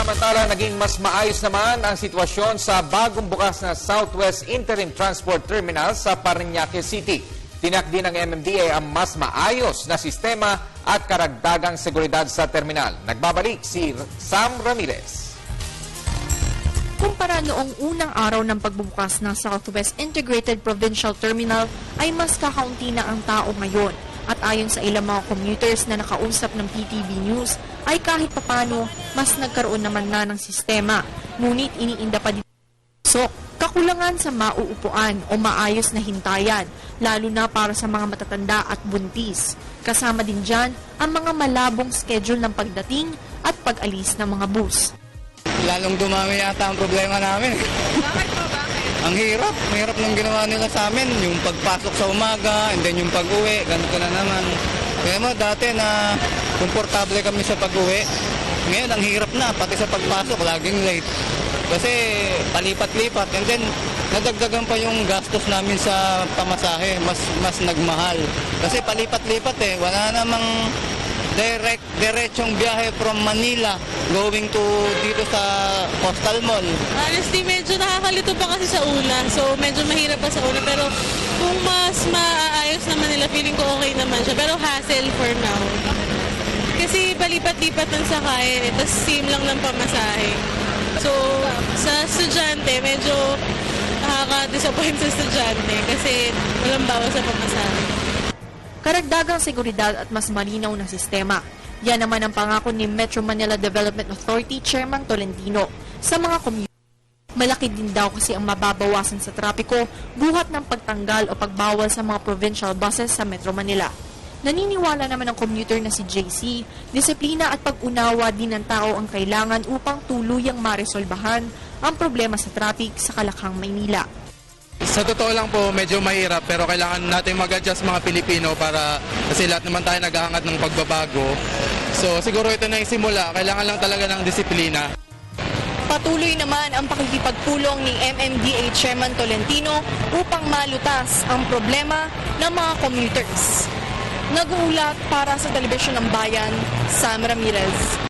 Samantala, naging mas maayos naman ang sitwasyon sa bagong bukas na Southwest Interim Transport Terminal sa Parañaque City. Tinak din ng MMDA ang mas maayos na sistema at karagdagang seguridad sa terminal. Nagbabalik si Sam Ramirez. Kumpara noong unang araw ng pagbubukas ng Southwest Integrated Provincial Terminal ay mas kakaunti na ang tao ngayon. At ayon sa ilang mga commuters na nakausap ng PTV News ay kahit papano mas nagkaroon naman na ng sistema. Ngunit iniinda pa din kakulangan sa mauupuan o maayos na hintayan, lalo na para sa mga matatanda at buntis. Kasama din dyan ang mga malabong schedule ng pagdating at pag-alis ng mga bus. Lalong dumami yata ang problema namin. Bakit po? Ang hirap. Mahirap nung ginawa nila sa amin. Yung pagpasok sa umaga, and then yung pag-uwi, ganito na naman. Kaya mo, dati na komportable kami sa pag-uwi. Ngayon, ang hirap na. Pati sa pagpasok, laging late. Kasi palipat-lipat. And then, nadagdagan pa yung gastos namin sa pamasahe. Mas nagmahal. Kasi palipat-lipat eh. Wala namang diretsong biyahe from Manila going to dito sa Coastal Mall. Honestly, medyo nakakalito pa kasi sa una. So, medyo mahirap pa sa una. Pero kung mas maaayos naman nila, feeling ko okay naman siya. Pero hassle for now. Kasi palipat-lipat ng sakay, tapos same lang ng pamasahe. So, sa estudyante, medyo nakaka-disappoint sa estudyante kasi walang bawas sa pamasahe. Karagdagang seguridad at mas malinaw na sistema. Yan naman ang pangako ni Metro Manila Development Authority Chairman Tolentino sa mga community. Malaki din daw kasi ang mababawasan sa trapiko buhat ng pagtanggal o pagbawal sa mga provincial buses sa Metro Manila. Naniniwala naman ang commuter na si JC, disiplina at pag-unawa din ng tao ang kailangan upang tuluyang maresolbahan ang problema sa traffic sa Kalakhang, Maynila. Sa totoo lang po, medyo mahirap pero kailangan natin mag-adjust mga Pilipino kasi lahat naman tayo naghahangad ng pagbabago. So siguro ito na yung simula, kailangan lang talaga ng disiplina. Patuloy naman ang pakikipagpulong ni MMDA Chairman Tolentino upang malutas ang problema ng mga commuters. Nag-uulat para sa Telebisyon ng Bayan, Sam Ramirez.